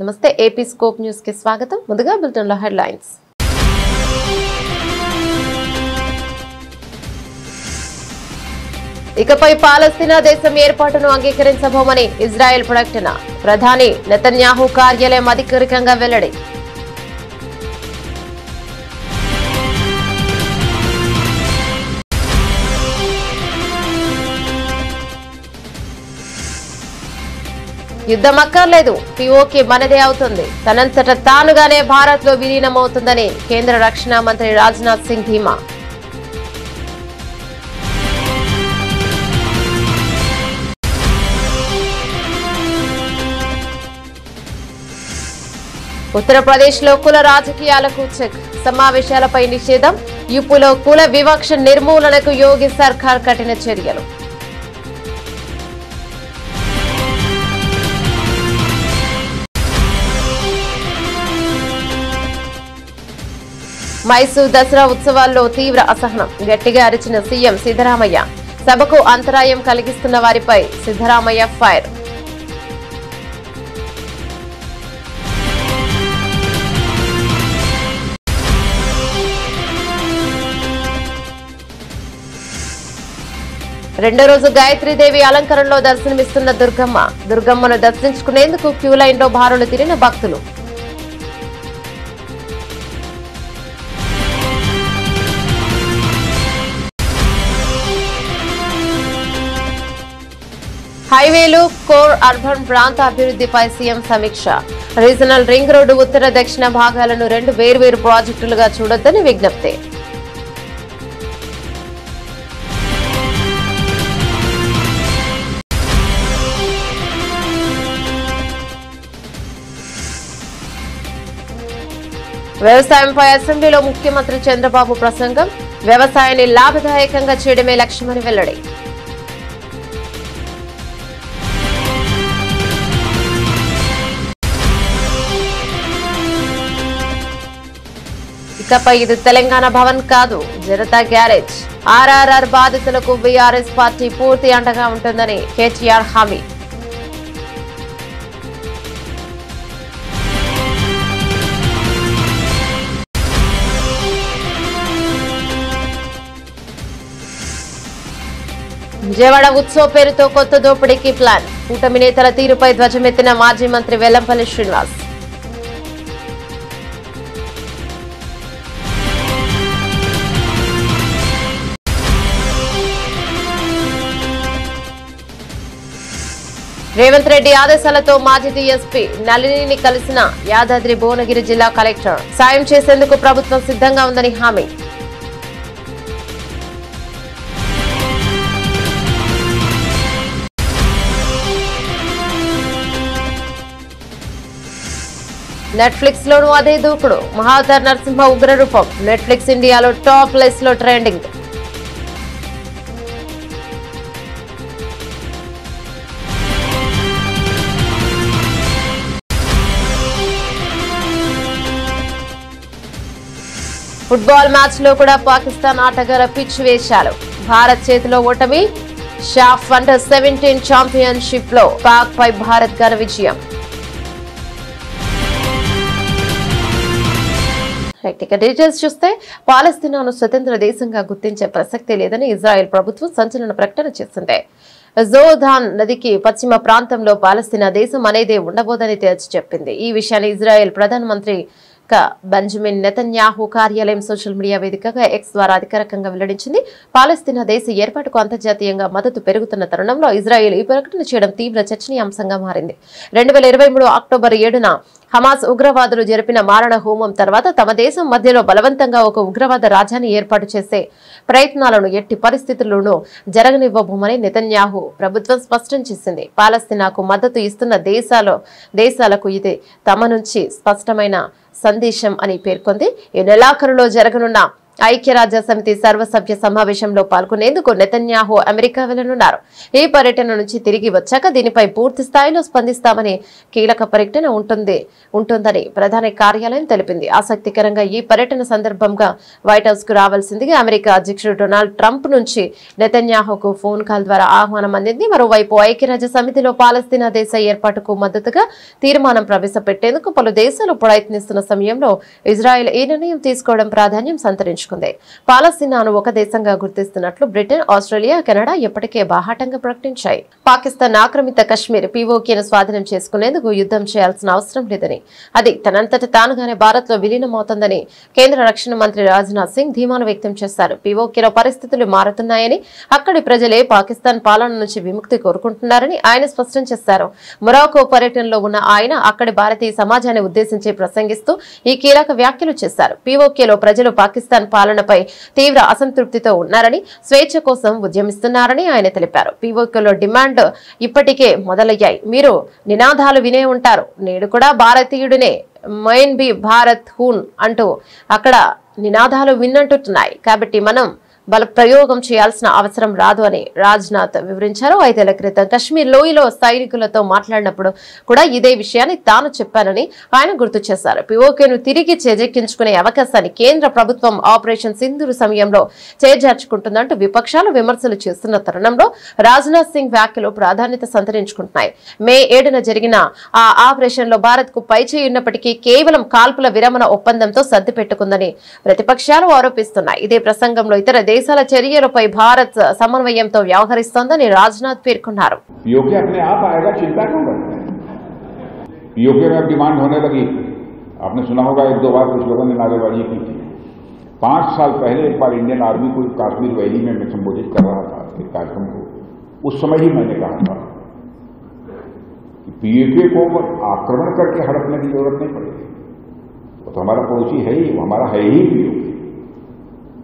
నమస్తే AP scope news కి స్వాగతం. ముందుగా బులెటిన్ లో హెడ్లైన్స్. ఇకపై పాలస్తీనా దేశం ఏర్పాటును అంగీకరించబోమని ఇజ్రాయెల్ ప్రకటన. ప్రధాని నెతన్యాహు కార్యాలయం అధికారికంగా వెల్లడి. యుద్ధం అక్కర్లేదు, పీఓకే మనదే అవుతుంది, తనంతట తానుగానే భారత్ లో విలీనమవుతుందని కేంద్ర రక్షణ మంత్రి రాజ్నాథ్ సింగ్ ధీమా. ఉత్తరప్రదేశ్ లో కుల రాజకీయాలకు చెక్. సమావేశాలపై నిషేధం. యూపీలో కుల వివక్ష నిర్మూలనకు యోగి సర్కార్ కఠిన చర్యలు. మైసూర్ దసరా ఉత్సవాల్లో తీవ్ర అసహనం. గట్టిగా అరిచిన సీఎం సిద్ధరామయ్య. సభకు అంతరాయం కలిగిస్తున్న వారిపై సిద్ధరామయ్య ఫైర్. రెండో రోజు గాయత్రీదేవి అలంకరణలో దర్శనమిస్తున్న దుర్గమ్మ. దుర్గమ్మను దర్శించుకునేందుకు క్యూ లైన్ లో బారులు తిరిగిన భక్తులు. హైవేలు, కోర్ అర్బన్ ప్రాంత అభివృద్ధిపై సీఎం సమీక్ష. రీజనల్ రింగ్ రోడ్డు ఉత్తర దక్షిణ భాగాలను 2 వేర్వేరు ప్రాజెక్టులుగా చూడొద్దని విజ్ఞప్తి. వ్యవసాయంపై అసెంబ్లీలో ముఖ్యమంత్రి చంద్రబాబు ప్రసంగం. వ్యవసాయాన్ని లాభదాయకంగా చేయడమే లక్ష్యమని వెల్లడి. ఇకపై ఇది తెలంగాణ భవన్ కాదు, జనతా గ్యారేజ్. ఆర్ఆర్ఆర్ బాధితులకు బీఆర్ఎస్ పార్టీ పూర్తి అండగా ఉంటుందని కేటీఆర్ హామీ. విజయవాడ ఉత్సవ పేరుతో కొత్త దోపిడీకి ప్లాన్. కూటమి నేతల తీరుపై ధ్వజమెత్తిన మాజీ మంత్రి వెల్లంపల్లి శ్రీనివాస్. రేవంత్ రెడ్డి ఆదేశాలతో మాజీ డీఎస్పీ నళినిని కలిసిన యాదాద్రి భువనగిరి జిల్లా కలెక్టర్. సాయం చేసేందుకు ప్రభుత్వం సిద్ధంగా ఉందని హామీ. నెట్ఫ్లిక్స్ లోనూ అదే దూకుడు. మహావతార్ నరసింహ ఉగ్రరూపం. నెట్ఫ్లిక్స్ ఇండియాలో టాప్ లిస్ట్ లో ట్రెండింగ్. ఫుట్బాల్ మ్యాచ్ లో కూడా పాకిస్తాన్ ఆటగాళ్ల పిచ్ వేశాలు. భారత్ చేతిలో ఓటమి. షాఫ్ అండర్ 17 ఛాంపియన్షిప్ లో పాక్ పై భారత్ ఘన విజయం. డీటెయిల్స్ చూస్తే పాలస్తీనాను స్వతంత్ర దేశంగా గుర్తించే ప్రసక్తే లేదని ఇజ్రాయెల్ ప్రభుత్వం సంచలన ప్రకటన చేసింది. జోర్దాన్ నదికి పశ్చిమ ప్రాంతంలో పాలస్తీనా దేశం అనేదే ఉండబోదని తేల్చి చెప్పింది. ఈ విషయాన్ని ఇజ్రాయెల్ ప్రధానమంత్రి బెంజమిన్ నెతన్యాహు కార్యాలయం సోషల్ మీడియా వేదికగా ఎక్స్ ద్వారా అధికారికంగా వెల్లడించింది. పాలస్తీనా దేశ ఏర్పాటుకు అంతర్జాతీయంగా మద్దతు పెరుగుతున్న తరుణంలో ఇజ్రాయెల్ ఈ ప్రకటన చేయడం తీవ్ర చర్చనీయాంశంగా మారింది. 2023 అక్టోబర్ 7న హమాస్ ఉగ్రవాదులు జరిపిన మారణ హోమం తర్వాత తమ దేశం మధ్యలో బలవంతంగా ఒక ఉగ్రవాద రాజ్యాన్ని ఏర్పాటు చేసే ప్రయత్నాలను ఎట్టి పరిస్థితుల్లోనూ జరగనివ్వబోమని నెతన్యాహు ప్రభుత్వం స్పష్టం చేసింది. పాలస్తీనాకు మద్దతు ఇస్తున్న దేశాలకు ఇది తమ నుంచి స్పష్టమైన సందేశం అని పేర్కొంది. ఈ నెలాఖరులో జరగనున్న ఐక్యరాజ్య సమితి సర్వసభ్య సమావేశంలో పాల్గొనేందుకు నెతన్యాహు అమెరికా వెళ్లనున్నారు. ఈ పర్యటన నుంచి తిరిగి వచ్చాక దీనిపై పూర్తి స్థాయిలో స్పందిస్తామని కీలక పర్యటన ఉంటుందని ప్రధాని కార్యాలయం తెలిపింది. ఆసక్తికరంగా ఈ పర్యటన సందర్భంగా వైట్ హౌస్ కు రావాల్సిందిగా అమెరికా అధ్యక్షుడు డొనాల్డ్ ట్రంప్ నుంచి నెతన్యాహుకు ఫోన్ కాల్ ద్వారా ఆహ్వానం అందింది. మరోవైపు ఐక్యరాజ్య సమితిలో పాలస్తీనా దేశ ఏర్పాటుకు మద్దతుగా తీర్మానం ప్రవేశపెట్టేందుకు పలు దేశాలు ప్రయత్నిస్తున్న సమయంలో ఇజ్రాయెల్ ఈ నిర్ణయం తీసుకోవడం ప్రాధాన్యం సంతరించుకుంది. పాలస్తీనాను ఒక దేశంగా గుర్తిస్తున్నట్లు బ్రిటన్, ఆస్ట్రేలియా, కెనడా ఇప్పటికే బాహాటంగా ప్రకటించాయి. పాకిస్తాన్ ఆక్రమిత కశ్మీర్ పీఓకేను స్వాధీనం చేసుకునేందుకు యుద్ధం చేయాల్సిన అవసరం లేదని, అది తనంతట తానుగానే భారత్ లో విలీనమవుతుందని కేంద్ర రక్షణ మంత్రి రాజ్నాథ్ సింగ్ ధీమాను వ్యక్తం చేశారు. పీఓకేలో పరిస్థితులు మారుతున్నాయని, అక్కడి ప్రజలే పాకిస్తాన్ పాలన నుంచి విముక్తి కోరుకుంటున్నారని ఆయన స్పష్టం చేశారు. మొరాకో పర్యటనలో ఉన్న ఆయన అక్కడి భారతీయ సమాజాన్ని ఉద్దేశించి ప్రసంగిస్తూ ఈ కీలక వ్యాఖ్యలు చేశారు. పీఓకేలో ప్రజలు పాకిస్తాన్ పాలనపై తీవ్ర అసంతృప్తితో ఉన్నారని, స్వేచ్ఛ కోసం ఉద్యమిస్తున్నారని ఆయన తెలిపారు. పీఓకేలో డిమాండ్ ఇప్పటికే మొదలయ్యాయి. మీరు నినాదాలు వినే ఉంటారు. నేడు కూడా భారతీయుడినే, మైన్ బి భారత్ హూన్ అంటూ అక్కడ నినాదాలు విన్నంటున్నాయి. కాబట్టి మనం బల ప్రయోగం చేయాల్సిన అవసరం రాదు అని రాజ్నాథ్ వివరించారు. 5 ఏళ్ల క్రితం కశ్మీర్ లోయలో సైనికులతో మాట్లాడినప్పుడు కూడా ఇదే విషయాన్ని తాను చెప్పానని ఆయన గుర్తు చేశారు. పీఓకేను తిరిగి చేజెక్కించుకునే అవకాశాన్ని కేంద్ర ప్రభుత్వం ఆపరేషన్ సింధూర్ సమయంలో చేజార్చుకుంటుందంటూ విపక్షాలు విమర్శలు చేస్తున్న తరుణంలో రాజ్నాథ్ సింగ్ వ్యాఖ్యలు ప్రాధాన్యత సంతరించుకుంటున్నాయి. మే 7న జరిగిన ఆ ఆపరేషన్ లో భారత్ కు పైచేయి ఉన్నప్పటికీ కేవలం కాల్పుల విరమణ ఒప్పందంతో సర్ది పెట్టుకుందని ప్రతిపక్షాలు ఆరోపిస్తున్నాయి. ఇదే ప్రసంగంలో ఇతర దేశాల చర్యలపై భారత్ సమన్వయంతో వ్యవహరిస్తోందని రాజ్నాథ్ పేర్కొన్నారు. पीओके अपने आप आएगा, चिंता क्यों करते हैं? पीओके में डिमांड होने लगी। आपने सुना होगा 1-2 बार कुछ लोगों ने नारेबाजी की थी। 5 साल पहले एक बार इंडियन आर्मी को कश्मीर वैली में मैं संबोधित कर रहा था एक कार्यक्रम को। उस समय ही मैंने कहा था कि पीओके को आक्रमण करके हड़पने की जरूरत नहीं पड़ेगी। वो तो हमारा पड़ोसी है ही, वो हमारा है ही पीओके।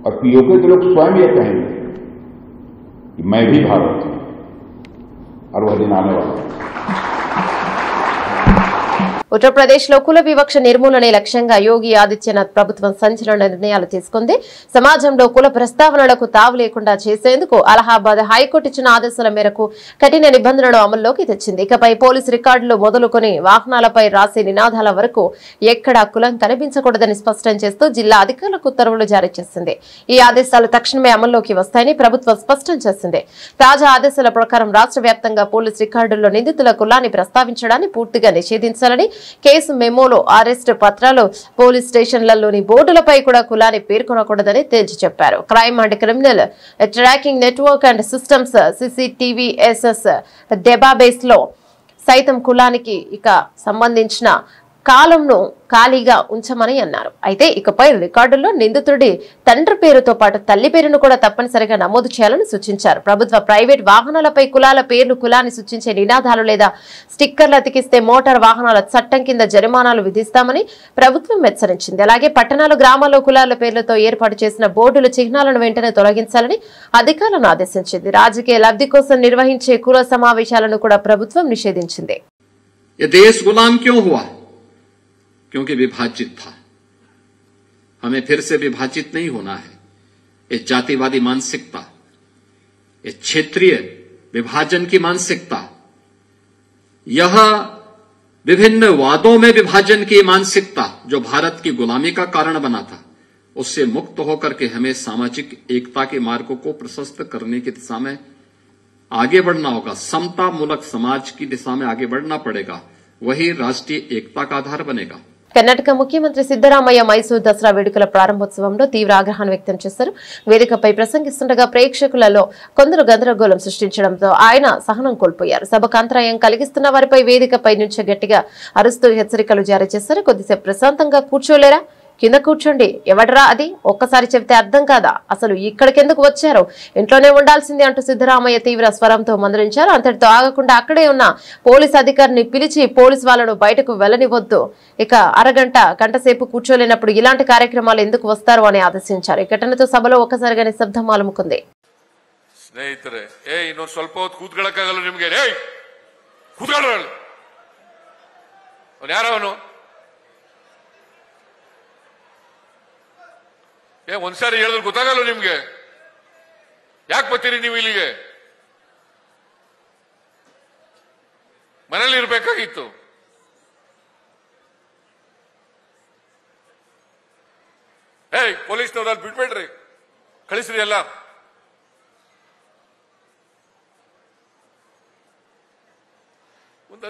और पीओके के लोग स्वयं ये कहेंगे कि मैं भी भारत हूं, और वह दिन आने वाला है। ఉత్తరప్రదేశ్ లో కుల వివక్ష నిర్మూలనే లక్ష్యంగా యోగి ఆదిత్యనాథ్ ప్రభుత్వం సంచలన నిర్ణయాలు తీసుకుంది. సమాజంలో కుల ప్రస్తావనలకు తావు లేకుండా చేసేందుకు అలహాబాద్ హైకోర్టు ఇచ్చిన ఆదేశాల మేరకు కఠిన నిబంధనలు అమల్లోకి తెచ్చింది. ఇకపై పోలీసు రికార్డులు మొదలుకొని వాహనాలపై రాసే నినాదాల వరకు ఎక్కడా కులం కనిపించకూడదని స్పష్టం చేస్తూ జిల్లా అధికారులకు ఉత్తర్వులు జారీ చేసింది. ఈ ఆదేశాలు తక్షణమే అమల్లోకి వస్తాయని ప్రభుత్వం స్పష్టం చేసింది. తాజా ఆదేశాల ప్రకారం రాష్ట్ర వ్యాప్తంగా పోలీసు రికార్డుల్లో నిందితుల కులాన్ని ప్రస్తావించడాన్ని పూర్తిగా నిషేధించాలని, కేసు మెమోలో, అరెస్టు పత్రాలు, పోలీస్ స్టేషన్లలోని బోర్డులపై కూడా కులాన్ని పేర్కొనకూడదని తేల్చి చెప్పారు. Crime and criminal tracking network and systems CCTVSS database లో సైతం కులానికి ఇక సంబంధించిన కాలంను ఖాళీగా ఉంచమని అన్నారు. అయితే ఇకపై రికార్డుల్లో నిందితుడి తండ్రి పేరుతో పాటు తల్లి పేరును కూడా తప్పనిసరిగా నమోదు చేయాలని సూచించారు. ప్రభుత్వ, ప్రైవేట్ వాహనాలపై కులాల పేర్లు, కులాన్ని సూచించే నినాదాలు లేదా స్టిక్కర్లు అతికిస్తే మోటార్ వాహనాల చట్టం కింద జరిమానాలు విధిస్తామని ప్రభుత్వం హెచ్చరించింది. అలాగే పట్టణాలు, గ్రామాల్లో కులాల పేర్లతో ఏర్పాటు చేసిన బోర్డుల చిహ్నాలను వెంటనే తొలగించాలని అధికారులను ఆదేశించింది. రాజకీయ లబ్ధి కోసం నిర్వహించే కుల సమావేశాలను కూడా ప్రభుత్వం నిషేధించింది. क्योंकि विभाजित था। हमें फिर से विभाजित नहीं होना है। ये जातिवादी मानसिकता, ये क्षेत्रीय विभाजन की मानसिकता, यह विभिन्न वादों में विभाजन की मानसिकता जो भारत की गुलामी का कारण बना था, उससे मुक्त होकर के हमें सामाजिक एकता के मार्ग को प्रशस्त करने की दिशा में आगे बढ़ना होगा। समता मूलक समाज की दिशा में आगे बढ़ना पड़ेगा। वही राष्ट्रीय एकता का आधार बनेगा। కర్ణాటక ముఖ్యమంత్రి సిద్దరామయ్య మైసూర్ దసరా వేడుకల ప్రారంభోత్సవంలో తీవ్ర ఆగ్రహాన్ని వ్యక్తం చేశారు. వేదికపై ప్రసంగిస్తుండగా ప్రేక్షకులలో కొందరు గందరగోళం సృష్టించడంతో ఆయన సహనం కోల్పోయారు. సభకు అంతరాయం కలిగిస్తున్న వారిపై వేదికపై నుంచి గట్టిగా అరుస్తూ హెచ్చరికలు జారీ చేశారు. కొద్దిసేపు ప్రశాంతంగా కూర్చోలేరా, కింద కూర్చోండి, ఎవడరా అది, ఒక్కసారి చెప్తే అర్థం కాదా, అసలు ఇక్కడికెందుకు వచ్చారు, ఇంట్లోనే ఉండాల్సింది అంటూ సిద్దరామయ్య తీవ్ర స్వరంతో మందలించారు. అంతటితో ఆగకుండా అక్కడే ఉన్న పోలీస్ అధికారిని పిలిచి పోలీస్ వాళ్లను బయటకు వెళ్లనివద్దు, ఇక గంటసేపు కూర్చోలేనప్పుడు ఇలాంటి కార్యక్రమాలు ఎందుకు వస్తారు అని ఆదేశించారు. ఈ ఘటనతో సభలో ఒక్కసారిగా నిశ్శబ్దం అలుముకుంది. ಸ್ನೇಹಿತರೆ, ಇನ್ನೊಂದು ಸ್ವಲ್ಪ ಹೊತ್ತು ಕೂತ್ಕೊಳ್ಳಕ್ಕಾಗಲ್ಲ ನಿಮ್ಗೆ? ಕೂತ್ಕೊಳ್ಳ ಯಾರವನು? ಒಂದ್ಸಾರಿ ಹೇಳಿದ್ರೆ ಗೊತ್ತಾಗಲ್ಲ ನಿಮ್ಗೆ? ಯಾಕೆ ಬರ್ತೀರಿ ನೀವು ಇಲ್ಲಿಗೆ? ಮನೇಲಿ ಇರ್ಬೇಕಾಗಿತ್ತು. ಪೊಲೀಸ್ನವ್ರು ಅಲ್ಲಿ ಬಿಡ್ಬೇಡ್ರಿ, ಕಳಿಸ್ರಿ ಎಲ್ಲ. ಒಂದು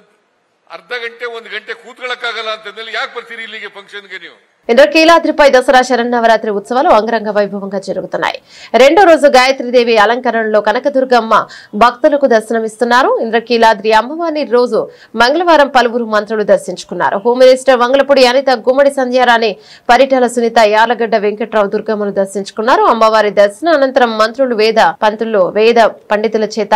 ಅರ್ಧ ಗಂಟೆ 1 ಗಂಟೆ ಕೂತ್ಕೊಳ್ಳಕ್ಕಾಗಲ್ಲ ಅಂತಂದ್ರೆ ಯಾಕೆ ಬರ್ತೀರಿ ಇಲ್ಲಿಗೆ ಫಂಕ್ಷನ್ಗೆ ನೀವು? ఇంద్రకీలాద్రిపై దసరా శరన్నవరాత్రి ఉత్సవాలు అంగరంగ వైభవంగా జరుగుతున్నాయి. రెండో రోజు గాయత్రీదేవి అలంకరణలో కనకదుర్గమ్మ భక్తులకు దర్శనమిస్తున్నారు. ఇంద్రకీలాద్రి అమ్మవారిని రోజు మంగళవారం పలువురు మంత్రులు దర్శించుకున్నారు. హోమ్ మినిస్టర్ వంగలపూడి అనిత, గుమ్మడి సంధ్యారాణి, పరిటాల సునీత, యాలగడ్డ వెంకట్రావు దుర్గమ్మను దర్శించుకున్నారు. అమ్మవారి దర్శనం అనంతరం మంత్రులు వేద పండితుల చేత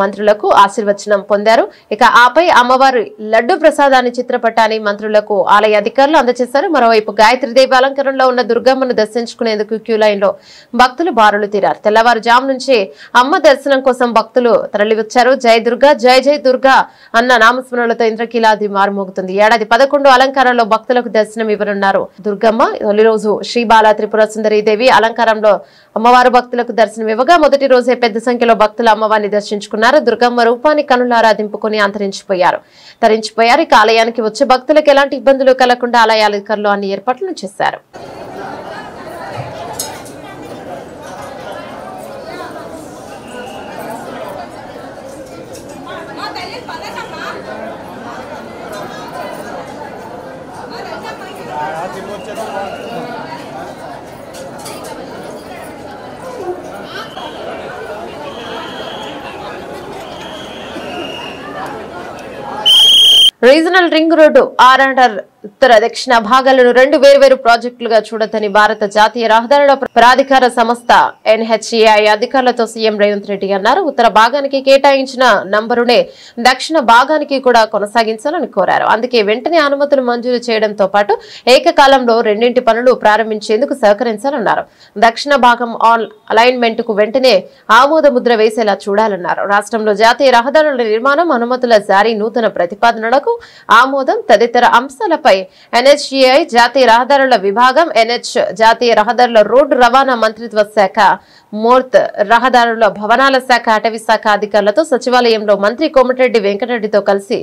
మంత్రులకు ఆశీర్వచనం పొందారు. ఇక ఆపై అమ్మవారి లడ్డు ప్రసాదాన్ని చిత్రపటాన్ని మంత్రులకు ఆలయ అధికారులు అందజేశారు. మరోవైపు గాయత్రీదేవి అలంకరణలో ఉన్న దుర్గమ్మను దర్శించుకునేందుకు క్యూ లైన్ లో భక్తులు బారులు తీరారు. తెల్లవారుజాము నుంచి అమ్మ దర్శనం కోసం భక్తులు తరలివచ్చారు. జై దుర్గా, జై జై దుర్గా అన్న నామస్మరణలతో ఇంద్రకీలాద్రి మారుమోగుతుంది. ఏడాది 11 అలంకారంలో భక్తులకు దర్శనం ఇవ్వనున్నారు దుర్గమ్మ. తొలి రోజు శ్రీబాల త్రిపుర సుందరీదేవి అలంకారంలో అమ్మవారు భక్తులకు దర్శనం ఇవ్వగా, మొదటి రోజే పెద్ద సంఖ్యలో భక్తులు అమ్మవారిని దర్శించుకున్నారు. దుర్గమ్మ రూపాన్ని కనులారా దింపుకుని తరించిపోయారు. ఇక ఆలయానికి వచ్చే భక్తులకు ఎలాంటి ఇబ్బందులు కలగకుండా ఆలయ అధికారులు అన్ని ఏర్పాట్లను చేశారు. రీజనల్ రింగ్ రోడ్డు ఆర్&ఆర్ ఉత్తర దక్షిణ భాగాలను 2 వేర్వేరు ప్రాజెక్టులుగా చూడొద్దని భారత జాతీయ రహదారుల ప్రాధికార సంస్థ NHAI అధికారులతో సీఎం రేవంత్ రెడ్డి అన్నారు. ఉత్తర భాగానికి కేటాయించిన నంబరునే దక్షిణ భాగానికి కూడా కొనసాగించాలని కోరారు. అందుకే వెంటనే అనుమతులు మంజూరు చేయడంతో పాటు ఏకకాలంలో 2 పనులు ప్రారంభించేందుకు సహకరించాలన్నారు. దక్షిణ భాగం అలైన్మెంట్ కు వెంటనే ఆమోద ముద్ర వేసేలా చూడాలన్నారు. రాష్ట్రంలో జాతీయ రహదారుల నిర్మాణం, అనుమతుల జారీ, నూతన ప్రతిపాదనలకు ఆమోదం తదితర అంశాలపై NHAI జాతీయ రహదారుల విభాగం, NH జాతీయ రహదారుల రోడ్డు రవాణా మంత్రిత్వ శాఖ, మోర్త్ రహదారుల భవనాల శాఖ, అటవీ శాఖ అధికారులతో సచివాలయంలో మంత్రి కోమటిరెడ్డి వెంకటరెడ్డితో కలిసి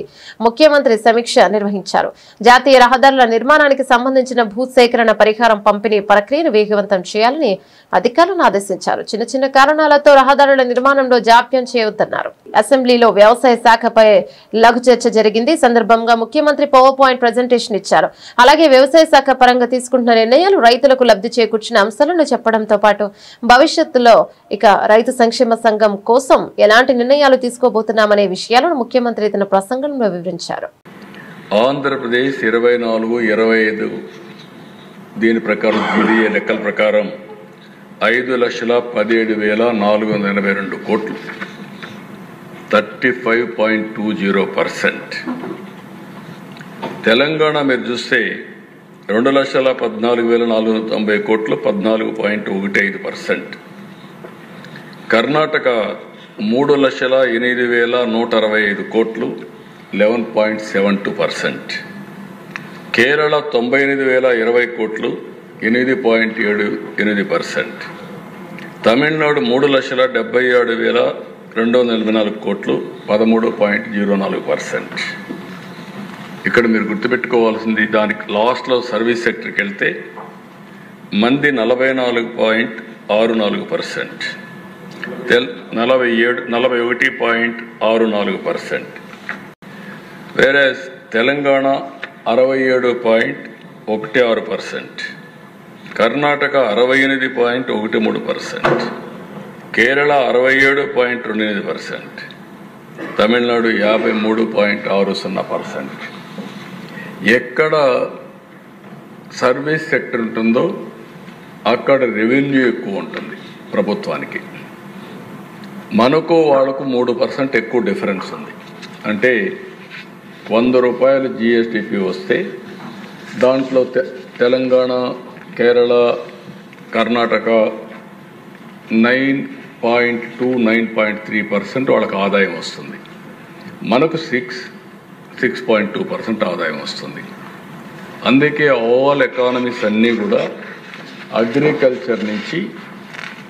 ముఖ్యమంత్రి సమీక్ష నిర్వహించారు. జాతీయ రహదారుల నిర్మాణానికి సంబంధించిన భూసేకరణ పరిహారం పంపిణీ ప్రక్రియను వేగవంతం చేయాలని అధికారులను ఆదేశించారు. చిన్న చిన్న కారణాలతో రహదారుల నిర్మాణంలో జాప్యం చేయవద్దన్నారు. అసెంబ్లీలో వ్యవసాయ శాఖపై లఘు చర్చ జరిగింది. సందర్భంగా ముఖ్యమంత్రి పవర్ పాయింట్ ప్రజెంటేషన్ ఇచ్చారు. అలాగే వ్యవసాయ శాఖ పరంగా తీసుకుంటున్న నిర్ణయాలు, రైతులకు లబ్ధి చేకూర్చిన అంశాలను చెప్పడంతో పాటు భవిష్యత్తులో ఇక రైతు సంక్షేమ సంఘం కోసం ఎలాంటి నిర్ణయాలు తీసుకోబోతున్నామనే విషయాలను ముఖ్యమంత్రి తన ప్రసంగంలో వివరించారు. ఆంధ్రప్రదేశ్ 24-25 దీని ప్రకారం లెక్కల ప్రకారం 5,17,482 కోట్లు, 35.20%. తెలంగాణ మీరు చూస్తే 2,14,490 కోట్లు, 14.15%. కర్ణాటక 3,08,165 కోట్లు, 11.72%. కేరళ 98,020 కోట్లు, 8.78%. తమిళనాడు 3,77,284 కోట్లు, 13.04%. ఇక్కడ మీరు గుర్తుపెట్టుకోవాల్సింది, దానికి లాస్ట్లో సర్వీస్ సెక్టర్కి వెళ్తే మంది 44.64%, 41.64%. వేరే తెలంగాణ 67.16%, కర్ణాటక 68.13%, కేరళ 67.28%, తమిళనాడు 53.60%. ఎక్కడ సర్వీస్ సెక్టర్ ఉంటుందో అక్కడ రెవెన్యూ ఎక్కువ ఉంటుంది ప్రభుత్వానికి. మనకు వాళ్ళకు 3% ఎక్కువ డిఫరెన్స్ ఉంది. అంటే 100 రూపాయలు GSDP వస్తే దాంట్లో తెలంగాణ, కేరళ, కర్ణాటక 9.2-9.3% వాళ్ళకి ఆదాయం వస్తుంది. మనకు 6.2% ఆదాయం వస్తుంది. అందుకే ఆల్ ఎకానమీస్ అన్నీ కూడా అగ్రికల్చర్ నుంచి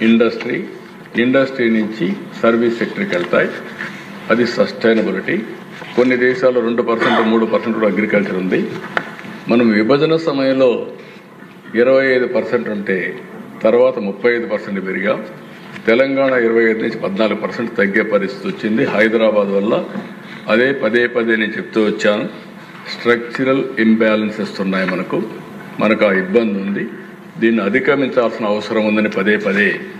ఇండస్ట్రీ నుంచి సర్వీస్ సెక్టర్కి వెళ్తాయి. అది సస్టైనబిలిటీ. కొన్ని దేశాల్లో 2%, 3% కూడా అగ్రికల్చర్ ఉంది. మనం విభజన సమయంలో 25% ఉంటే తర్వాత 35% పెరిగా. తెలంగాణ 25 నుంచి 14% తగ్గే పరిస్థితి వచ్చింది హైదరాబాద్ వల్ల. అదే పదే నేను చెప్తూ వచ్చాను, స్ట్రక్చరల్ ఇంబ్యాలెన్సెస్ ఉన్నాయి. మనకు ఆ ఇబ్బంది ఉంది. దీన్ని అధిగమించాల్సిన అవసరం ఉందని పదే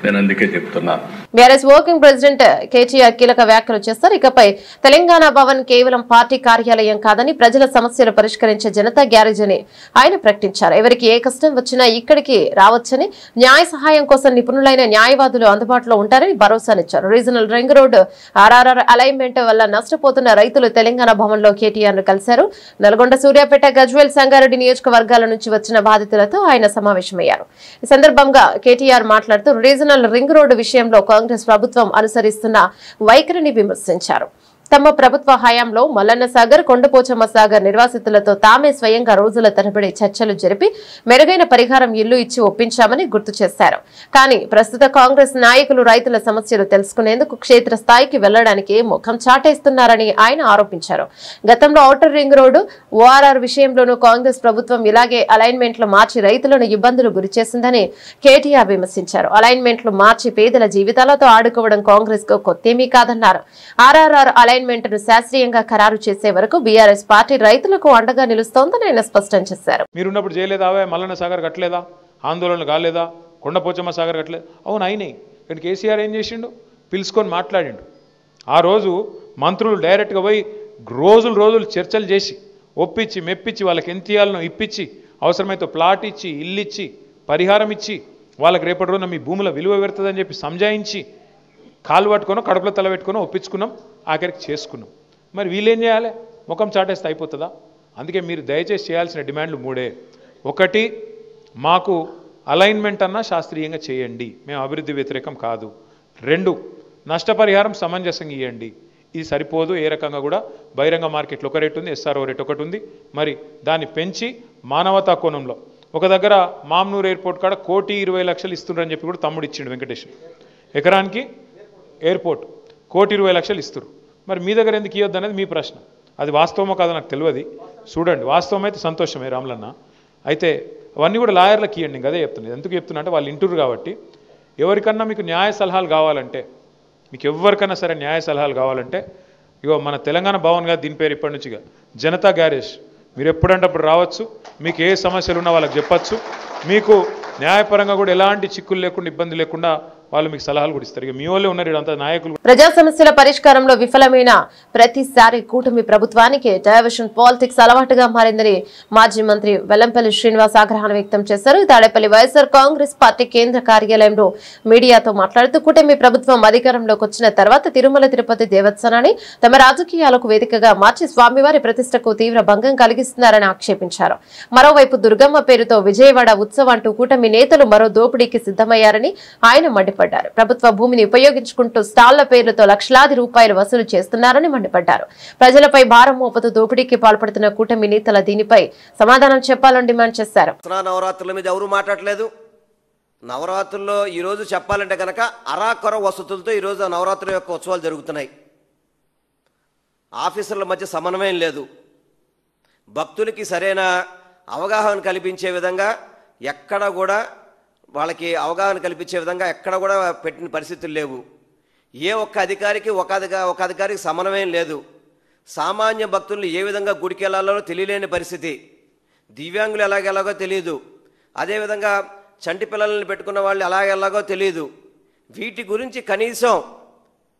నేను అందుకే చెప్తున్నాను. బీఆర్ఎస్ వర్కింగ్ ప్రెసిడెంట్ కేటీఆర్ కీలక వ్యాఖ్యలు చేస్తారు. ఇకపై తెలంగాణ భవన్ కేవలం పార్టీ కార్యాలయం కాదని ప్రజల సమస్యలు పరిష్కరించే జనతా గ్యారేజ్ అని ఆయన ప్రకటించారు. ఎవరికి ఏ కష్టం వచ్చినా ఇక్కడికి రావచ్చని, న్యాయ సహాయం కోసం నిపుణులైన న్యాయవాదులు అందుబాటులో ఉంటారని భరోసానిచ్చారు. Regional ring road RRR alignment వల్ల నష్టపోతున్న రైతులు తెలంగాణ భవన్ లో కేటీఆర్ ను కలిశారు. నల్గొండ, సూర్యాపేట, గజ్వేల్, సంగారెడ్డి నియోజకవర్గాల నుంచి వచ్చిన బాధితులతో ఆయన సమావేశమయ్యారు. ఈ సందర్భంగా కేటీఆర్ మాట్లాడుతూ రీజనల్ రింగ్ రోడ్డు విషయంలో కాంగ్రెస్ ప్రభుత్వం అనుసరిస్తున్న వైఖరిని విమర్శించారు. తమ ప్రభుత్వ హయాంలో మల్లన్న సాగర్, కొండపోచమ్మ సాగర్ నిర్వాసితులతో తామే స్వయంగా రోజుల తరబడి చర్చలు జరిపి మెరుగైన పరిహారం ఇల్లు ఇచ్చి ఒప్పించామని గుర్తు చేశారు. కానీ ప్రస్తుత కాంగ్రెస్ నాయకులు రైతుల సమస్యలు తెలుసుకునేందుకు క్షేత్రస్థాయికి వెళ్లడానికి ముఖం చాటేస్తున్నారని ఆయన ఆరోపించారు. గతంలో ఔటర్ రింగ్ రోడ్డు, ఓఆర్ఆర్ విషయంలోనూ కాంగ్రెస్ ప్రభుత్వం ఇలాగే అలైన్మెంట్లు మార్చి రైతులను ఇబ్బందులు గురిచేసిందని కేటీఆర్ విమర్శించారు. అలైన్మెంట్లు మార్చి పేదల జీవితాలతో ఆడుకోవడం కాంగ్రెస్ కు కొత్తేమీ కాదన్నారు. ఆర్ఆర్ఆర్ అలైన్మెంట్ ను శాస్త్రీయంగా ఖరారు చేసే వరకు బీఆర్ఎస్ పార్టీ రైతులకు అండగా నిలుస్తోందని ఆయన స్పష్టం చేశారు. మీరున్నప్పుడు చేయలేదా? మల్లన్న సాగర్ కట్టలేదా? ఆందోళనలు కాలేదా? కొండపోచమ్మ సాగర్ కట్టలేదు? అవును, అయినాయి. ఇక్కడ కేసీఆర్ ఏం చేసిండు? పిలుచుకొని మాట్లాడిండు. ఆ రోజు మంత్రులు డైరెక్ట్గా పోయి రోజులు చర్చలు చేసి ఒప్పించి మెప్పించి వాళ్ళకి ఎంత ఇయ్యాలనో ఇప్పించి, అవసరమైతే ప్లాట్ ఇచ్చి, ఇల్లు ఇచ్చి, పరిహారం ఇచ్చి, వాళ్ళకి రేపటి రోజున మీ భూముల విలువ పెడుతుందని చెప్పి సంజాయించి కాలు పట్టుకొని కడుపులో తల పెట్టుకొని ఒప్పించుకున్నాం, ఆఖరికి చేసుకున్నాం. మరి వీళ్ళేం చేయాలి? ముఖం చాటేస్తే అయిపోతుందా? అందుకే మీరు దయచేసి చేయాల్సిన డిమాండ్లు 3. 1, మాకు అలైన్మెంట్ అన్నా శాస్త్రీయంగా చేయండి, మేము అభివృద్ధి వ్యతిరేకం కాదు. 2, నష్టపరిహారం సమంజసంగా ఇవ్వండి. ఇది సరిపోదు. ఏ రకంగా కూడా బహిరంగ మార్కెట్లో ఒక రేటు ఉంది, ఎస్ఆర్ఓ రేట్ ఒకటి ఉంది. మరి దాన్ని పెంచి మానవతా కోణంలో ఒక దగ్గర మామ్నూర్ ఎయిర్పోర్ట్ కాడ 1,20,00,000 ఇస్తున్నారని చెప్పి కూడా తమ్ముడు ఇచ్చిండు వెంకటేష్. ఎకరానికి ఎయిర్పోర్ట్ 1,20,00,000 ఇస్తారు. మరి మీ దగ్గర ఎందుకు ఇవ్వద్దు అనేది మీ ప్రశ్న. అది వాస్తవమో కాదో నాకు తెలియదు. చూడండి, వాస్తవం అయితే సంతోషమే రాములన్న. అయితే అవన్నీ కూడా లాయర్లకు ఇవ్వండి. ఇంకా అదే చెప్తున్నాను. ఎందుకు చెప్తున్నా అంటే వాళ్ళు ఇంటూరు కాబట్టి. ఎవరికన్నా మీకు న్యాయ సలహాలు కావాలంటే, మీకు ఎవరికైనా సరే న్యాయ సలహాలు కావాలంటే, ఇగో మన తెలంగాణ భవన్ గారు, దీని పేరు ఇప్పటి నుంచిగా జనతా గ్యారేజ్. మీరు ఎప్పుడంటే అప్పుడు రావచ్చు, మీకు ఏ సమస్యలు ఉన్నా వాళ్ళకి చెప్పచ్చు. మీకు న్యాయపరంగా కూడా ఎలాంటి చిక్కులు లేకుండా, ఇబ్బంది లేకుండా వాళ్ళు మీకు సలహాలు కూడా ఇస్తారు. ఇక మీ వాళ్ళే ఉన్నారు అంత నాయకులు. ప్రజా సమస్యల పరిష్కారంలో విఫలమైన ప్రతిసారి కూటమి ప్రభుత్వానికి డైవర్షన్ పాలిటిక్స్ అలవాటుగా మారిందని మాజీ మంత్రి వెల్లంపల్లి శ్రీనివాస్ ఆగ్రహాన్ని వ్యక్తం చేశారు. తాడేపల్లి వైఎస్ఆర్ కాంగ్రెస్ పార్టీ కేంద్ర కార్యాలయంలో మీడియాతో మాట్లాడుతూ కూటమి ప్రభుత్వం అధికారంలోకి వచ్చిన తర్వాత తిరుమల తిరుపతి దేవస్థానాన్ని తమ రాజకీయాలకు వేదికగా మార్చి స్వామివారి ప్రతిష్టకు తీవ్ర భంగం కలిగిస్తున్నారని ఆక్షేపించారు. మరోవైపు దుర్గమ్మ పేరుతో విజయవాడ ఉత్సవం అంటూ కూటమి నేతలు మరో దోపిడీకి సిద్ధమయ్యారని ఆయన మండిపడ్డారు. ప్రభుత్వ భూమిని ఉపయోగించుకుంటూ స్టాళ్ల పేర్లతో లక్షలాది రూపాయలు వసూలు చేస్తున్నారని మండిపడ్డారు. ప్రజలపై భారం మోపుతూ దోపిడీకి పాల్పడుతున్న కూటమి నేతల దీనిపై సమాధానం చెప్పాలని డిమాండ్ చేశారు. నవరాత్రుల మీద ఎవరు మాట్లాడలేదు. నవరాత్రుల్లో ఈ రోజు చెప్పాలంటే కనుక అరాకొర వసతులతో ఈ రోజు నవరాత్రుల యొక్క ఉత్సవాలు జరుగుతున్నాయి. ఆఫీసర్ల మధ్య సమన్వయం లేదు. భక్తులకి సరైన అవగాహన కల్పించే విధంగా ఎక్కడ కూడా వాళ్ళకి అవగాహన కల్పించే విధంగా ఎక్కడ కూడా పెట్టిన పరిస్థితులు లేవు. ఏ ఒక్క అధికారికి ఒక అధికారికి సమన్వయం లేదు. సామాన్య భక్తులను ఏ విధంగా గుడికి వెళ్ళాలో తెలియలేని పరిస్థితి. దివ్యాంగులు ఎలాగో తెలియదు. అదేవిధంగా చంటి పిల్లలను పెట్టుకున్న వాళ్ళు ఎలాగో తెలియదు. వీటి గురించి కనీసం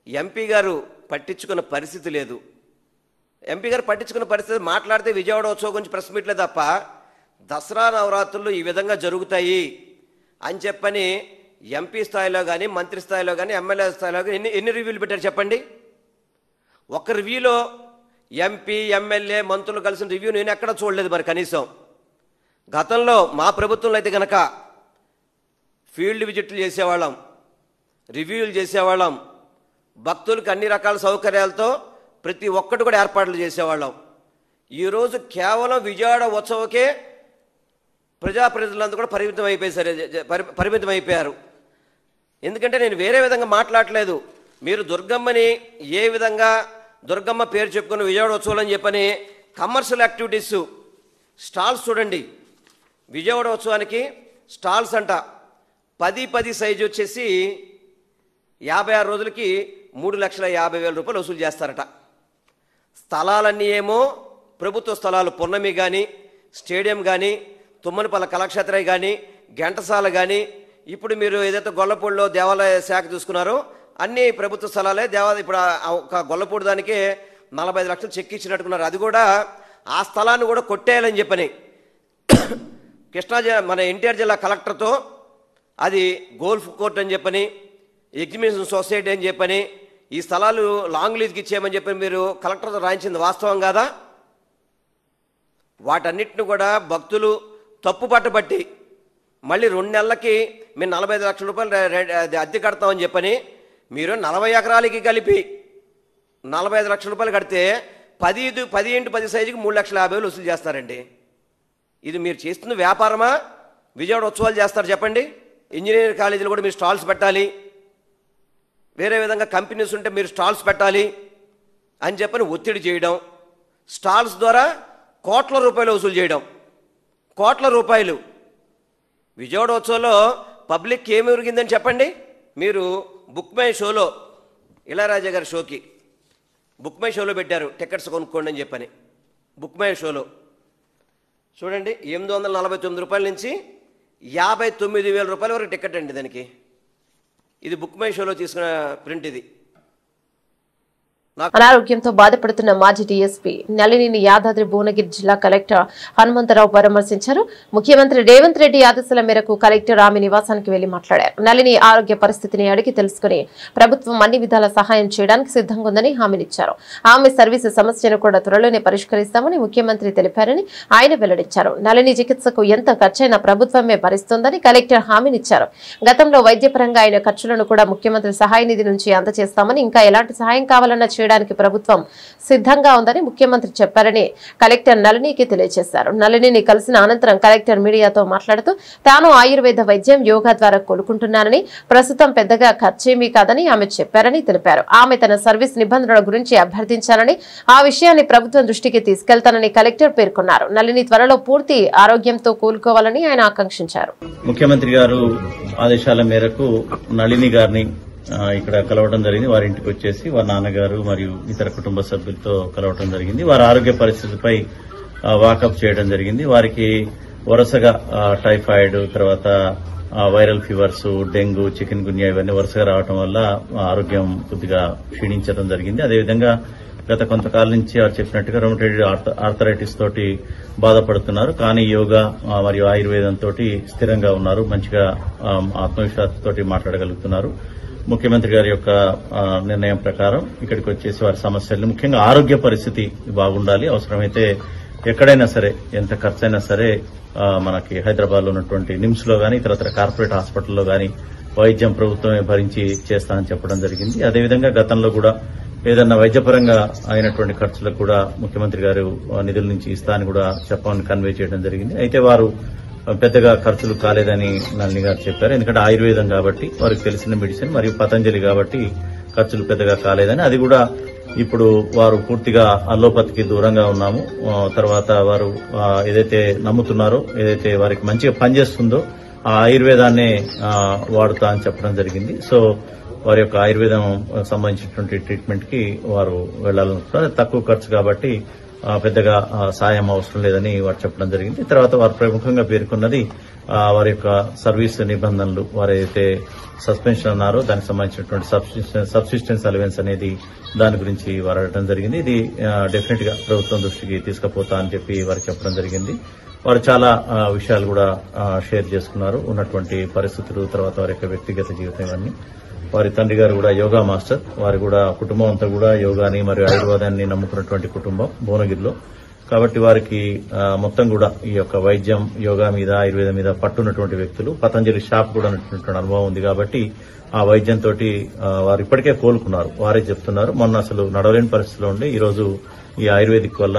ఎంపీ గారు పట్టించుకున్న పరిస్థితి లేదు. ఎంపీ గారు పట్టించుకున్న పరిస్థితి మాట్లాడితే విజయవాడ ఉత్సవం గురించి ప్రెస్ మీట్లే తప్ప దసరా నవరాత్రులు ఈ విధంగా జరుగుతాయి అని చెప్పని ఎంపీ స్థాయిలో కానీ, మంత్రి స్థాయిలో కానీ, ఎమ్మెల్యే స్థాయిలో కానీ ఎన్ని రివ్యూలు పెట్టారు చెప్పండి? ఒక రివ్యూలో ఎంపీ, ఎమ్మెల్యే, మంత్రులు కలిసిన రివ్యూ నేను ఎక్కడ చూడలేదు. మరి కనీసం గతంలో మా ప్రభుత్వంలో అయితే కనుక ఫీల్డ్ విజిట్లు చేసేవాళ్ళం, రివ్యూలు చేసేవాళ్ళం, భక్తులకు అన్ని రకాల సౌకర్యాలతో ప్రతి ఒక్కటి కూడా ఏర్పాట్లు చేసేవాళ్ళం. ఈరోజు కేవలం విజయవాడ ఉత్సవకే ప్రజాప్రతినిధులందరూ కూడా పరిమితం అయిపోయారు. ఎందుకంటే నేను వేరే విధంగా మాట్లాడలేదు. మీరు దుర్గమ్మని ఏ విధంగా దుర్గమ్మ పేరు చెప్పుకుని విజయవాడ ఉత్సవాలు అని చెప్పని కమర్షియల్ యాక్టివిటీస్ స్టాల్స్ చూడండి. విజయవాడ ఉత్సవానికి స్టాల్స్ అంట 10 సైజు వచ్చేసి 56 రోజులకి 3,50,000 రూపాయలు వసూలు చేస్తారట. స్థలాలన్నీ ఏమో ప్రభుత్వ స్థలాలు, పున్నమి కానీ, స్టేడియం కానీ, తుమ్మనపల్ల కళాక్షేత్రం కానీ, ఘంటసాల కానీ, ఇప్పుడు మీరు ఏదైతే గొల్లపూడిలో దేవాలయ శాఖ చూసుకున్నారో అన్ని ప్రభుత్వ స్థలాలే. ఇప్పుడు ఒక గొల్లపూడి దానికి 45 లక్షలు చెక్ ఇచ్చినట్టుకున్నారు. అది కూడా ఆ స్థలాన్ని కూడా కొట్టేయాలని చెప్పని కృష్ణా జిల్లా మన ఎన్టీఆర్ జిల్లా కలెక్టర్తో అది గోల్ఫ్ కోర్ట్ అని చెప్పని, ఎగ్జిబిషన్ సొసైటీ అని చెప్పని, ఈ స్థలాలు లాంగ్ లీజ్కి ఇచ్చేయమని చెప్పి మీరు కలెక్టర్తో రాయించింది వాస్తవం కాదా? వాటన్నిటిని కూడా భక్తులు తప్పు పట్టబట్టి మళ్ళీ 2 నెలలకి మేము 45 లక్షల రూపాయలు అద్దె కడతామని చెప్పని మీరు 40 ఎకరాలకి కలిపి 45 లక్షల రూపాయలు కడితే 10 సైజుకి 3,50,000 వసూలు చేస్తారండి. ఇది మీరు చేస్తున్న వ్యాపారమా? విజయవాడ ఉత్సవాలు చేస్తారు చెప్పండి. ఇంజనీరింగ్ కాలేజీలు కూడా మీరు స్టాల్స్ పెట్టాలి, వేరే విధంగా కంపెనీస్ ఉంటే మీరు స్టాల్స్ పెట్టాలి అని చెప్పని ఒత్తిడి చేయడం, స్టాల్స్ ద్వారా కోట్ల రూపాయలు వసూలు చేయడం. కోట్ల రూపాయలు విజయవాడ ఉత్సవంలో పబ్లిక్ ఏమి ఉరిగిందని చెప్పండి. మీరు బుక్ మై షోలో ఇళయరాజా గారి షోకి బుక్ మై షోలో పెట్టారు టికెట్స్ కొనుక్కోండి అని చెప్పని. బుక్ మై షోలో చూడండి 849 రూపాయల నుంచి 59,000 రూపాయల వరకు టికెట్ అండి దానికి. ఇది బుక్ మై షోలో తీసుకున్న ప్రింట్. ఇది అనారోగ్యంతో బాధపడుతున్న మాజీ డీఎస్పీ నళినిని యాదాద్రి భువనగిరి జిల్లా కలెక్టర్ హనుమంతరావు పరామర్శించారు. ముఖ్యమంత్రి రేవంత్ రెడ్డి ఆదేశాల మేరకు కలెక్టర్ ఆమె నివాసానికి వెళ్లి మాట్లాడారు. నళిని ఆరోగ్య పరిస్థితిని అడిగి తెలుసుకుని ప్రభుత్వం అన్ని విధాల సహాయం చేయడానికి సిద్ధంగా ఉందని హామీనిచ్చారు. ఆమె సర్వీసు సమస్యను కూడా త్వరలోనే పరిష్కరిస్తామని ముఖ్యమంత్రి తెలిపారని ఆయన వెల్లడించారు. నళిని చికిత్సకు ఎంత ఖర్చైనా ప్రభుత్వమే భరిస్తోందని కలెక్టర్ హామీనిచ్చారు. గతంలో వైద్యపరంగా అయిన ఖర్చులను కూడా ముఖ్యమంత్రి సహాయ నిధి నుంచి అందజేస్తామని, ఇంకా ఎలాంటి సహాయం కావాలన్న చేయడానికి ప్రభుత్వం సిద్ధంగా ఉందని ముఖ్యమంత్రి చెప్పారని కలెక్టర్ నళినికి తెలియజేశారు. నళినిని కలిసిన అనంతరం కలెక్టర్ మీడియాతో మాట్లాడుతూ తాను ఆయుర్వేద వైద్యం, యోగా ద్వారా కోలుకుంటున్నానని, ప్రస్తుతం పెద్దగా ఖర్చేమీ కాదని ఆమె చెప్పారని తెలిపారు. ఆమె తన సర్వీస్ నిబంధనల గురించి అభ్యర్థించారని, ఆ విషయాన్ని ప్రభుత్వం దృష్టికి తీసుకెళ్తానని కలెక్టర్ పేర్కొన్నారు. నళిని త్వరలో పూర్తి ఆరోగ్యంతో కోలుకోవాలని ఆయన ఆకాంక్షించారు. ముఖ్యమంత్రి గారు ఆదేశాల మేరకు నళిని గారిని ఇక్కడ కలవడం జరిగింది. వారి ఇంటికి వచ్చేసి వారి నాన్నగారు మరియు ఇతర కుటుంబ సభ్యులతో కలవడం జరిగింది. వారి ఆరోగ్య పరిస్థితిపై వాకప్ చేయడం జరిగింది. వారికి వరుసగా టైఫాయిడ్, తర్వాత వైరల్ ఫీవర్స్, డెంగ్యూ, చికెన్ గున్యా ఇవన్నీ వరుసగా రావడం వల్ల ఆరోగ్యం కొద్దిగా క్షీణించడం జరిగింది. అదేవిధంగా గత కొంతకాలం నుంచి వారు చెప్పినట్టుగా రొమటైడ్ ఆర్థరైటిస్ తోటి బాధపడుతున్నారు. కానీ యోగా మరియు ఆయుర్వేదం తోటి స్థిరంగా ఉన్నారు. మంచిగా ఆత్మవిశ్వాసంతో మాట్లాడగలుగుతున్నారు. ముఖ్యమంత్రి గారి యొక్క నిర్ణయం ప్రకారం ఇక్కడికి వచ్చేసి వారి సమస్యలు, ముఖ్యంగా ఆరోగ్య పరిస్థితి బాగుండాలి. అవసరమైతే ఎక్కడైనా సరే, ఎంత ఖర్చైనా సరే మనకి హైదరాబాద్ లో ఉన్నటువంటి నిమ్స్ లో గానీ, ఇతర కార్పొరేట్ హాస్పిటల్లో గానీ వైద్యం ప్రభుత్వమే భరించి చేస్తానని చెప్పడం జరిగింది. అదేవిధంగా గతంలో కూడా ఏదన్నా వైద్యపరంగా అయినటువంటి ఖర్చులకు కూడా ముఖ్యమంత్రి గారు నిధుల నుంచి ఇస్తానని కూడా చెప్పమని కన్వే చేయడం జరిగింది. అయితే వారు పెద్దగా ఖర్చులు కాలేదని నళిని గారు చెప్పారు. ఎందుకంటే ఆయుర్వేదం కాబట్టి, వారికి తెలిసిన మెడిసిన్, మరియు పతంజలి కాబట్టి ఖర్చులు పెద్దగా కాలేదని, అది కూడా ఇప్పుడు వారు పూర్తిగా అల్లోపతికి దూరంగా ఉన్నాము. తర్వాత వారు ఏదైతే నమ్ముతున్నారో, ఏదైతే వారికి మంచిగా పనిచేస్తుందో ఆ ఆయుర్వేదాన్నే వాడుతా అని చెప్పడం జరిగింది. సో వారి యొక్క ఆయుర్వేదం సంబంధించినటువంటి ట్రీట్మెంట్ కి వారు వెళ్లాలనుకుంటున్నారు. తక్కువ ఖర్చు కాబట్టి పెద్దగా సాయం అవసరం లేదని వారు చెప్పడం జరిగింది. తర్వాత వారు ప్రముఖంగా పేర్కొన్నది వారి యొక్క సర్వీస్ నిబంధనలు, వారు ఏదైతే సస్పెన్షన్ అన్నారో దానికి సంబంధించినటువంటి సబ్సిస్టెన్స్ అలవెన్స్ అనేది, దాని గురించి వారు అడగడం జరిగింది. ఇది డెఫినెట్ గా ప్రభుత్వం దృష్టికి తీసుకుపోతా అని చెప్పి వారు చెప్పడం జరిగింది. వారు చాలా విషయాలు కూడా షేర్ చేసుకున్నారు, ఉన్నటువంటి పరిస్థితులు, తర్వాత వారి యొక్క వ్యక్తిగత జీవితం ఇవన్నీ. వారి తండ్రి గారు కూడా యోగా మాస్టర్, వారు కూడా కుటుంబం అంతా కూడా యోగాని మరియు ఆయుర్వేదాన్ని నమ్ముకున్నటువంటి కుటుంబం భువనగిరిలో. కాబట్టి వారికి మొత్తం కూడా ఈ యొక్క వైద్యం, యోగా మీద, ఆయుర్వేదం మీద పట్టున్నటువంటి వ్యక్తులు. పతంజలి షాప్ కూడా ఉన్నటువంటి అనుభవం ఉంది కాబట్టి ఆ వైద్యంతో వారు ఇప్పటికే కోలుకున్నారు. వారే చెప్తున్నారు. మొన్న అసలు నడవలేని పరిస్థితిలో ఉండి ఈరోజు ఈ ఆయుర్వేదిక్ వల్ల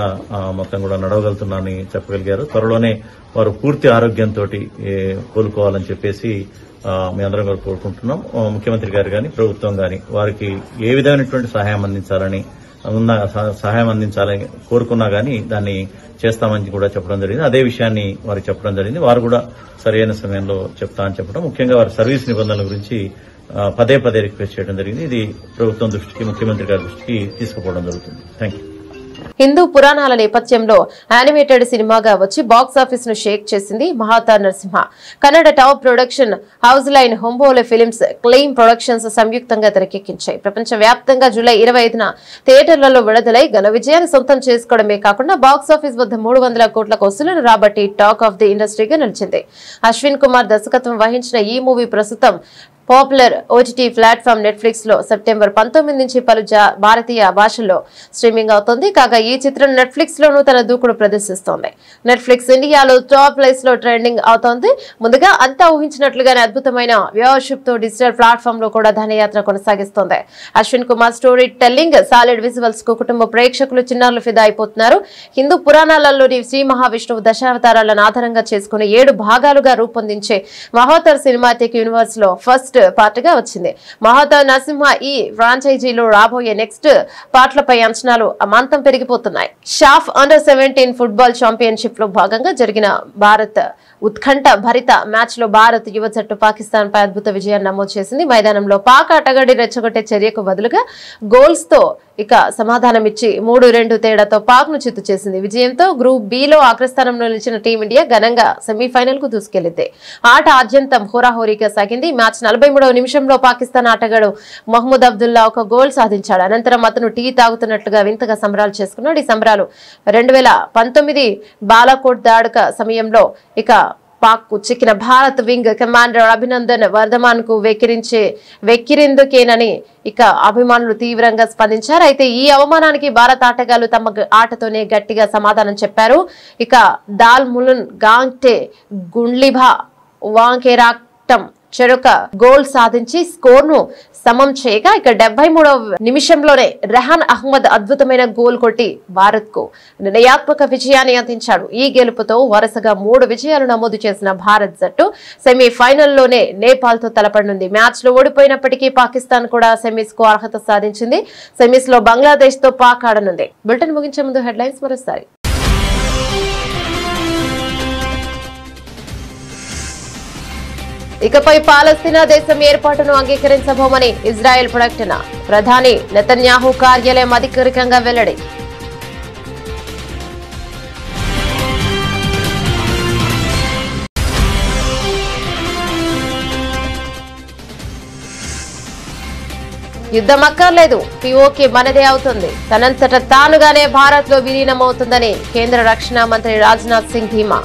మొత్తం కూడా నడవగలుగుతున్నారని చెప్పగలిగారు. త్వరలోనే వారు పూర్తి ఆరోగ్యంతో కోలుకోవాలని చెప్పేసి మేమందరం కూడా కోరుకుంటున్నాం. ముఖ్యమంత్రి గారు కానీ ప్రభుత్వం కానీ వారికి ఏ విధమైనటువంటి సహాయం అందించాలని కోరుకున్నా గానీ దాన్ని చేస్తామని కూడా చెప్పడం జరిగింది. అదే విషయాన్ని వారికి చెప్పడం జరిగింది. వారు కూడా సరైన సమయంలో చెప్తా అని చెప్పడం, ముఖ్యంగా వారి సర్వీస్ నిబంధనల గురించి పదే రిక్వెస్ట్ చేయడం జరిగింది. ఇది ప్రభుత్వం దృష్టికి, ముఖ్యమంత్రి గారి దృష్టికి తీసుకుపోవడం జరుగుతుంది. Thank you. హిందూ పురాణాల నేపథ్యంలో యానిమేటెడ్ సినిమాగా వచ్చి బాక్సాఫీస్ ను షేక్ చేసింది Mahavatar Narasimha. Kannada top production house line Hombale films, Kleem productions సంయుక్తంగా తెరకెక్కించాయి. ప్రపంచవ్యాప్తంగా జూలై 25న థియేటర్లలో విడుదలై ఘన విజయాన్ని సొంతం చేసుకోవడమే కాకుండా బాక్సాఫీస్ వద్ద 300 కోట్ల వసూళ్లను రాబట్టి టాక్ ఆఫ్ ది ఇండస్ట్రీగా నిలిచింది. అశ్విన్ కుమార్ దర్శకత్వం వహించిన ఈ మూవీ ప్రస్తుతం పాపులర్ ఓటీటీ ప్లాట్ఫామ్ నెట్ఫ్లిక్స్ లో సెప్టెంబర్ 19 నుంచి పలు భారతీయ భాషల్లో స్ట్రీమింగ్ అవుతుంది. కాగా ఈ చిత్రం నెట్ఫ్లిక్స్ లోనూ తన దూకుడు ప్రదర్శిస్తోంది. నెట్ఫ్లిక్స్ ఇండియాలో టాప్ ప్లేస్ లో ట్రెండింగ్ అవుతోంది. ముందుగా అంతా ఊహించినట్లుగానే అద్భుతమైన వ్యూవర్షిప్ తో డిజిటల్ ప్లాట్ఫామ్ లో కూడా ధనయాత్ర కొనసాగిస్తోంది. Ashwin Kumar story telling, solid visuals కు కుటుంబ ప్రేక్షకులు చిన్నారులు ఫిదా అయిపోతున్నారు. హిందూ పురాణాలలోని శ్రీ మహావిష్ణువు దశావతారాలను ఆధారంగా చేసుకుని 7 భాగాలుగా రూపొందించే మహావతార్ సినిమాటిక్ యూనివర్స్ లో ఫస్ట్ పార్ట్ గా వచ్చింది. మహావతార్ నరసింహ ఈ ఫ్రాంచైజీలో రాబోయే నెక్స్ట్ పార్ట్లపై అంచనాలు అమాంతం పెరిగిపోతున్నాయి. షాఫ్ అండర్ 17 ఫుట్బాల్ ఛాంపియన్షిప్ లో భాగంగా జరిగిన భారత్ ఉత్కంఠ భరిత మ్యాచ్ లో భారత్ యువ జట్టు పాకిస్తాన్ పై అద్భుత విజయాన్ని నమోదు చేసింది. మైదానంలో పాక్ ఆటగాడి రెచ్చగొట్టే చర్యకు బదులుగా గోల్స్ తో ఇక సమాధానమిచ్చి 3-2 తేడాతో పాక్ ను చిత్తు చేసింది. విజయంతో గ్రూప్ బి లో అగ్రస్థానంలో నిలిచిన టీమిండియా ఘనంగా సెమీఫైనల్ కు దూసుకెళ్లింది. ఆట ఆద్యంతం హోరాహోరీగా సాగింది. మ్యాచ్ 43వ నిమిషంలో పాకిస్తాన్ ఆటగాడు మహ్మూద్ అబ్దుల్లా ఒక గోల్ సాధించాడు. అనంతరం అతను టీ తాగుతున్నట్లుగా వింతగా సంబరాలు చేసుకున్నాడు. ఈ సంబరాలు 2019 బాలాకోట్ దాడుక సమయంలో ఇక పాక్ కు చిక్కిన భారత్ వింగ్ కమాండర్ అభినందన్ వర్ధమాన్ కు వెక్కిరిందుకేనని ఇక అభిమానులు తీవ్రంగా స్పందించారు. అయితే ఈ అవమానానికి భారత ఆటగాళ్లు తమ ఆటతోనే గట్టిగా సమాధానం చెప్పారు. ఇక దాల్ ములున్ గాంగ్టే గుండ్లిభా వాంకేరాక్టం చెరొక గోల్ సాధించి స్కోర్ ను సమం చేయగా ఇక 73వ నిమిషంలోనే రెహాన్ అహ్మద్ అద్భుతమైన గోల్ కొట్టి భారత్ కు నిర్ణయాత్మక విజయాన్ని అందించాడు. ఈ గెలుపుతో వరుసగా 3 విజయాలు నమోదు చేసిన భారత్ జట్టు సెమీఫైనల్లోనే నేపాల్ తో తలపడనుంది. మ్యాచ్ లో ఓడిపోయినప్పటికీ పాకిస్తాన్ కూడా సెమీస్ కు అర్హత సాధించింది. సెమీస్ లో బంగ్లాదేశ్ తో పాక్ ఆడనుంది. బులెటిన్ ముగించే ముందు హెడ్లైన్స్ మరోసారి. ఇకపై పాలస్తీనా దేశం ఏర్పాటును అంగీకరించబోమని ఇజ్రాయెల్ ప్రకటన. ప్రధాని నెతన్యాహు కార్యాలయం అధికారికంగా వెల్లడి. యుద్ధం అక్కర్లేదు, పీఓకే మనదే అవుతుంది. తనంతట తానుగానే భారత్ లో విలీనమవుతుందని కేంద్ర రక్షణ మంత్రి రాజ్నాథ్ సింగ్ ధీమా.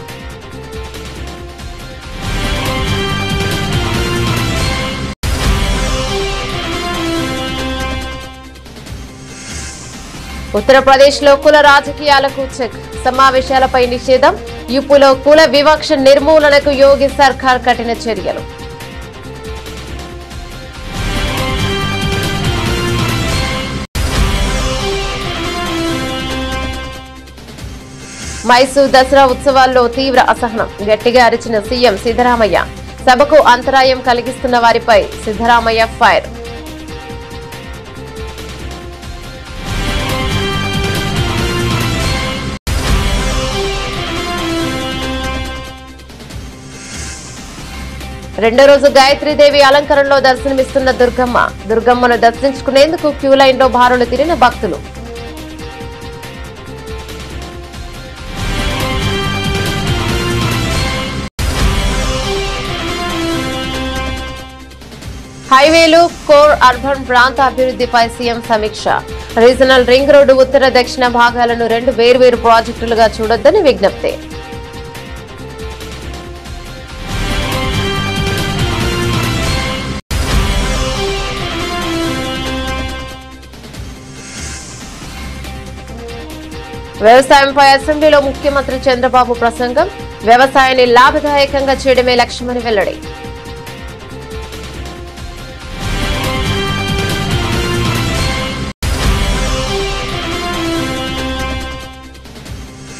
ఉత్తరప్రదేశ్ లో కుల రాజకీయాలకు చెక్. సమావేశాలపై నిషేధం. యూపీలో కుల వివక్ష నిర్మూలనకు యోగి సర్కార్ కఠిన చర్యలు. మైసూర్ దసరా ఉత్సవాల్లో తీవ్ర అసహనం. గట్టిగా అరిచిన సీఎం సిద్ధరామయ్య. సభకు అంతరాయం కలిగిస్తున్న వారిపై సిద్ధరామయ్య ఫైర్. రెండో రోజు గాయత్రీదేవి అలంకరణలో దర్శనమిస్తున్న దుర్గమ్మ. దుర్గమ్మను దర్శించుకునేందుకు క్యూ లైన్ లో బారులు తీరిన భక్తులు. హైవేలు, కోర్ అర్బన్ ప్రాంత అభివృద్ధిపై సీఎం సమీక్ష. రీజనల్ రింగ్ రోడ్డు ఉత్తర దక్షిణ భాగాలను 2 వేర్వేరు ప్రాజెక్టులుగా చూడొద్దని విజ్ఞప్తి. వ్యవసాయంపై అసెంబ్లీలో ముఖ్యమంత్రి చంద్రబాబు ప్రసంగం. వ్యవసాయాన్ని లాభదాయకంగా చేయడమే లక్ష్యమని వెల్లడి.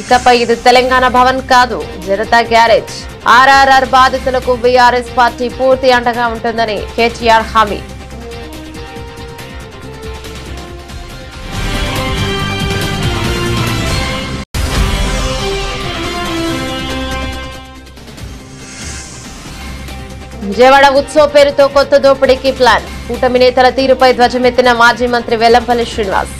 ఇకపై ఇది తెలంగాణ భవన్ కాదు, జనతా గ్యారేజ్. ఆర్ఆర్ఆర్ బాధితులకు బీఆర్ఎస్ పార్టీ పూర్తి అండగా ఉంటుందని కేటీఆర్ హామీ. విజయవాడ ఉత్సవ్ పేరుతో కొత్త దోపిడీకి ప్లాన్. కూటమి నేతల తీరుపై ధ్వజమెత్తిన మాజీ మంత్రి వెల్లంపల్లి శ్రీనివాస్.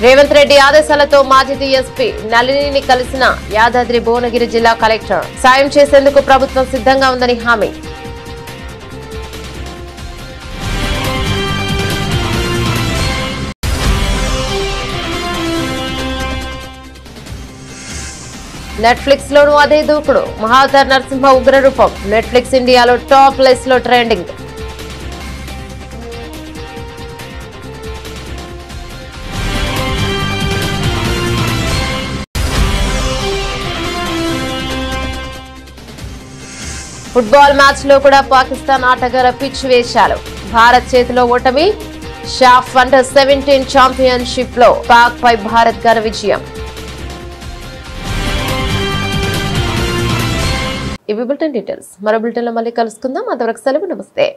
రేవంత్ రెడ్డి ఆదేశాలతో మాజీ డీఎస్పీ నళినిని కలిసిన యాదాద్రి భువనగిరి జిల్లా కలెక్టర్. సాయం చేసేందుకు ప్రభుత్వం సిద్ధంగా ఉందని హామీ. నెట్ఫ్లిక్స్ లోనూ అదే దూకుడు. మహావతార్ నరసింహ ఉగ్ర రూపం. నెట్ఫ్లిక్స్ ఇండియాలో టాప్ లిస్ట్ లో ట్రెండింగ్. ఫుట్బాల్ మ్యాచ్ లో కూడా పాకిస్తాన్ ఆటగాళ్ల పిచ్ వేశాలు. భారత్ చేతిలో ఓటమి. షాఫ్ అండర్-17 ఛాంపియన్షిప్ లో పాక్ పై భారత్ ఘన విజయం. ఇవి బులెటిన్ డీటెయిల్స్. మరో బులెటిన్ లో మళ్ళీ కలుసుకుందాం. అంతవరకు సెలవు. నమస్తే.